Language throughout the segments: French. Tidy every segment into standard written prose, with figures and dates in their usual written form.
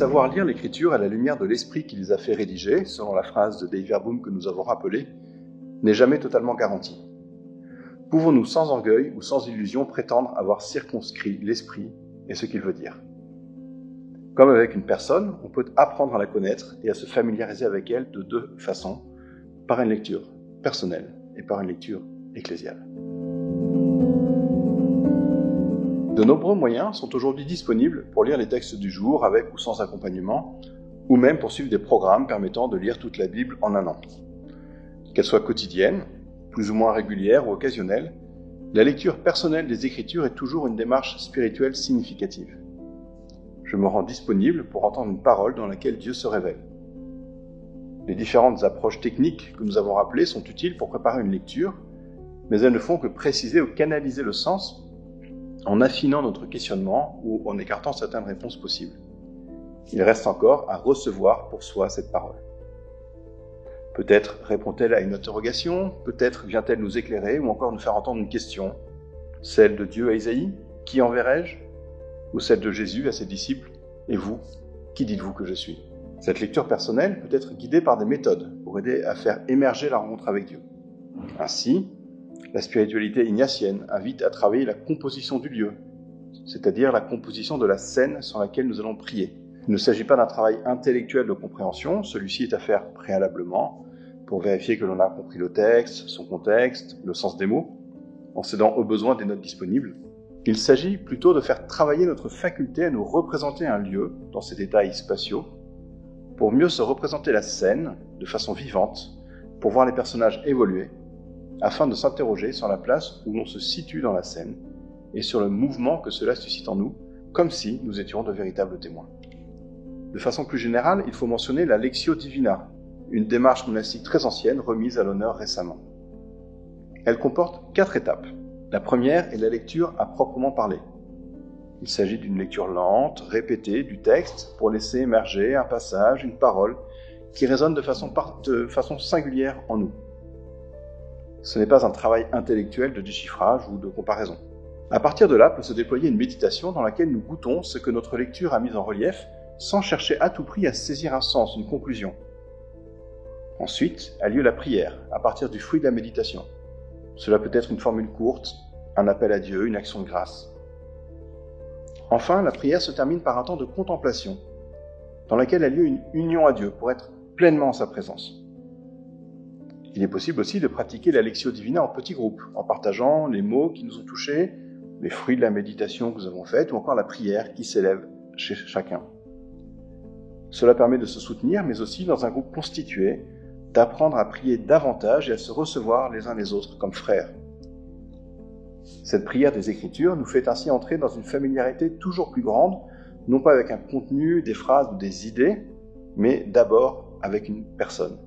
savoir lire l'Écriture à la lumière de l'esprit qui les a fait rédiger, selon la phrase de Dave Verboom que nous avons rappelée, n'est jamais totalement garanti. Pouvons-nous sans orgueil ou sans illusion prétendre avoir circonscrit l'esprit et ce qu'il veut dire? Comme avec une personne, on peut apprendre à la connaître et à se familiariser avec elle de deux façons, par une lecture personnelle et par une lecture ecclésiale. De nombreux moyens sont aujourd'hui disponibles pour lire les textes du jour avec ou sans accompagnement, ou même pour suivre des programmes permettant de lire toute la Bible en un an. Qu'elle soit quotidienne, plus ou moins régulière ou occasionnelle, la lecture personnelle des Écritures est toujours une démarche spirituelle significative. Je me rends disponible pour entendre une parole dans laquelle Dieu se révèle. Les différentes approches techniques que nous avons rappelées sont utiles pour préparer une lecture, mais elles ne font que préciser ou canaliser le sens en affinant notre questionnement ou en écartant certaines réponses possibles. Il reste encore à recevoir pour soi cette parole. Peut-être répond-elle à une interrogation, peut-être vient-elle nous éclairer ou encore nous faire entendre une question, celle de Dieu à Isaïe, « Qui enverrai-je » ou celle de Jésus à ses disciples, « Et vous, qui dites-vous que je suis » Cette lecture personnelle peut être guidée par des méthodes pour aider à faire émerger la rencontre avec Dieu. Ainsi, la spiritualité ignatienne invite à travailler la composition du lieu, c'est-à-dire la composition de la scène sur laquelle nous allons prier. Il ne s'agit pas d'un travail intellectuel de compréhension, celui-ci est à faire préalablement pour vérifier que l'on a compris le texte, son contexte, le sens des mots, en s'aidant aux besoins des notes disponibles. Il s'agit plutôt de faire travailler notre faculté à nous représenter un lieu dans ses détails spatiaux, pour mieux se représenter la scène de façon vivante, pour voir les personnages évoluer, afin de s'interroger sur la place où l'on se situe dans la scène et sur le mouvement que cela suscite en nous, comme si nous étions de véritables témoins. De façon plus générale, il faut mentionner la Lectio Divina, une démarche monastique très ancienne remise à l'honneur récemment. Elle comporte 4 étapes. La première est la lecture à proprement parler. Il s'agit d'une lecture lente, répétée du texte pour laisser émerger un passage, une parole qui résonne de façon singulière en nous. Ce n'est pas un travail intellectuel de déchiffrage ou de comparaison. À partir de là peut se déployer une méditation dans laquelle nous goûtons ce que notre lecture a mis en relief sans chercher à tout prix à saisir un sens, une conclusion. Ensuite a lieu la prière à partir du fruit de la méditation. Cela peut être une formule courte, un appel à Dieu, une action de grâce. Enfin, la prière se termine par un temps de contemplation dans laquelle a lieu une union à Dieu pour être pleinement en sa présence. Il est possible aussi de pratiquer la Lectio Divina en petits groupes, en partageant les mots qui nous ont touchés, les fruits de la méditation que nous avons faite, ou encore la prière qui s'élève chez chacun. Cela permet de se soutenir, mais aussi dans un groupe constitué, d'apprendre à prier davantage et à se recevoir les uns les autres comme frères. Cette prière des Écritures nous fait ainsi entrer dans une familiarité toujours plus grande, non pas avec un contenu, des phrases ou des idées, mais d'abord avec une personne.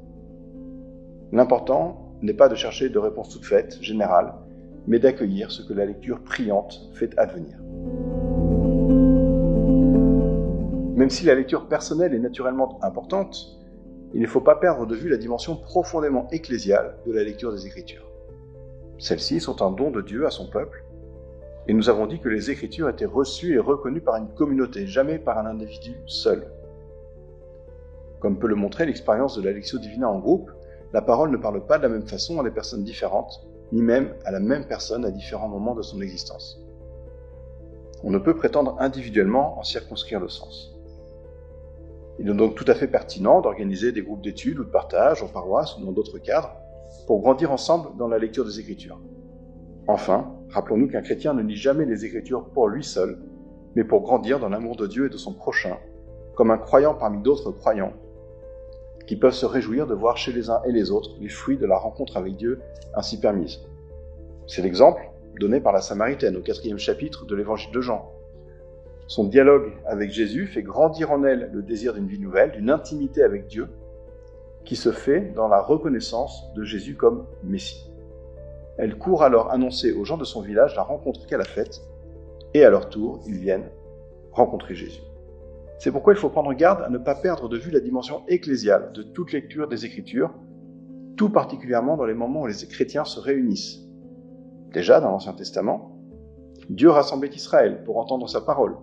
L'important n'est pas de chercher de réponses toutes faites, générales, mais d'accueillir ce que la lecture priante fait advenir. Même si la lecture personnelle est naturellement importante, il ne faut pas perdre de vue la dimension profondément ecclésiale de la lecture des Écritures. Celles-ci sont un don de Dieu à son peuple, et nous avons dit que les Écritures étaient reçues et reconnues par une communauté, jamais par un individu seul. Comme peut le montrer l'expérience de la Lectio Divina en groupe, la parole ne parle pas de la même façon à des personnes différentes, ni même à la même personne à différents moments de son existence. On ne peut prétendre individuellement en circonscrire le sens. Il est donc tout à fait pertinent d'organiser des groupes d'études ou de partage en paroisse ou dans d'autres cadres pour grandir ensemble dans la lecture des Écritures. Enfin, rappelons-nous qu'un chrétien ne lit jamais les Écritures pour lui seul, mais pour grandir dans l'amour de Dieu et de son prochain, comme un croyant parmi d'autres croyants, qui peuvent se réjouir de voir chez les uns et les autres les fruits de la rencontre avec Dieu ainsi permise. C'est l'exemple donné par la Samaritaine au 4e chapitre de l'Évangile de Jean. Son dialogue avec Jésus fait grandir en elle le désir d'une vie nouvelle, d'une intimité avec Dieu, qui se fait dans la reconnaissance de Jésus comme Messie. Elle court alors annoncer aux gens de son village la rencontre qu'elle a faite, et à leur tour, ils viennent rencontrer Jésus. C'est pourquoi il faut prendre garde à ne pas perdre de vue la dimension ecclésiale de toute lecture des Écritures, tout particulièrement dans les moments où les chrétiens se réunissent. Déjà, dans l'Ancien Testament, Dieu rassemblait Israël pour entendre sa parole.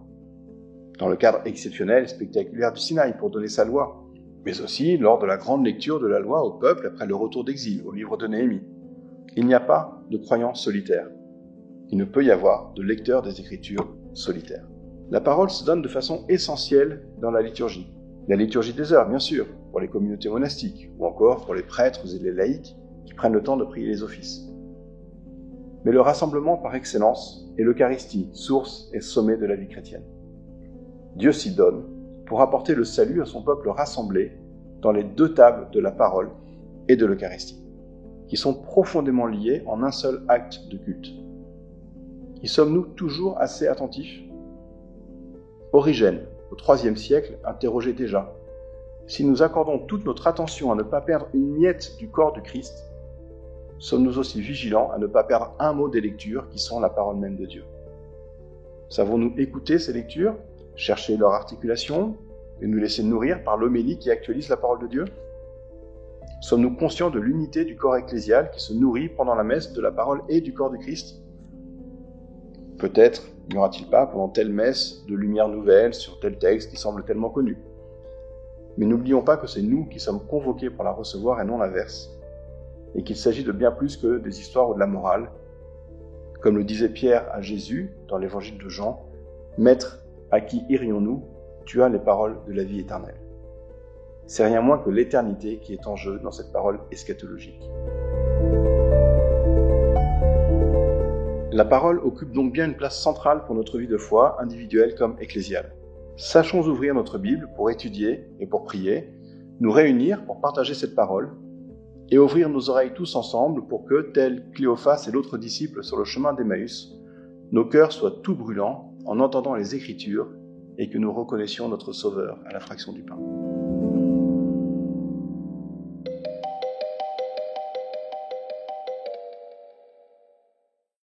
dans le cadre exceptionnel et spectaculaire du Sinaï pour donner sa loi, mais aussi lors de la grande lecture de la loi au peuple après le retour d'exil au livre de Néhémie. Il n'y a pas de croyant solitaire. Il ne peut y avoir de lecteur des Écritures solitaire. La parole se donne de façon essentielle dans la liturgie. La liturgie des heures, bien sûr, pour les communautés monastiques, ou encore pour les prêtres et les laïcs qui prennent le temps de prier les offices. Mais le rassemblement par excellence est l'Eucharistie, source et sommet de la vie chrétienne. Dieu s'y donne pour apporter le salut à son peuple rassemblé dans les deux tables de la parole et de l'Eucharistie, qui sont profondément liées en un seul acte de culte. Y sommes-nous toujours assez attentifs ? Origène, au IIIe siècle, interrogeait déjà « Si nous accordons toute notre attention à ne pas perdre une miette du corps du Christ, sommes-nous aussi vigilants à ne pas perdre un mot des lectures qui sont la parole même de Dieu ? Savons-nous écouter ces lectures, chercher leur articulation et nous laisser nourrir par l'homélie qui actualise la parole de Dieu ? Sommes-nous conscients de l'unité du corps ecclésial qui se nourrit pendant la messe de la parole et du corps du Christ ? Peut-être n'y aura-t-il pas pendant telle messe de lumière nouvelle sur tel texte qui semble tellement connu. Mais n'oublions pas que c'est nous qui sommes convoqués pour la recevoir et non l'inverse, et qu'il s'agit de bien plus que des histoires ou de la morale. Comme le disait Pierre à Jésus dans l'évangile de Jean, « Maître, à qui irions-nous ? Tu as les paroles de la vie éternelle. » C'est rien moins que l'éternité qui est en jeu dans cette parole eschatologique. La parole occupe donc bien une place centrale pour notre vie de foi, individuelle comme ecclésiale. Sachons ouvrir notre Bible pour étudier et pour prier, nous réunir pour partager cette parole, et ouvrir nos oreilles tous ensemble pour que, tel Cléophas et l'autre disciple sur le chemin d'Emmaüs, nos cœurs soient tout brûlants en entendant les Écritures et que nous reconnaissions notre Sauveur à la fraction du pain.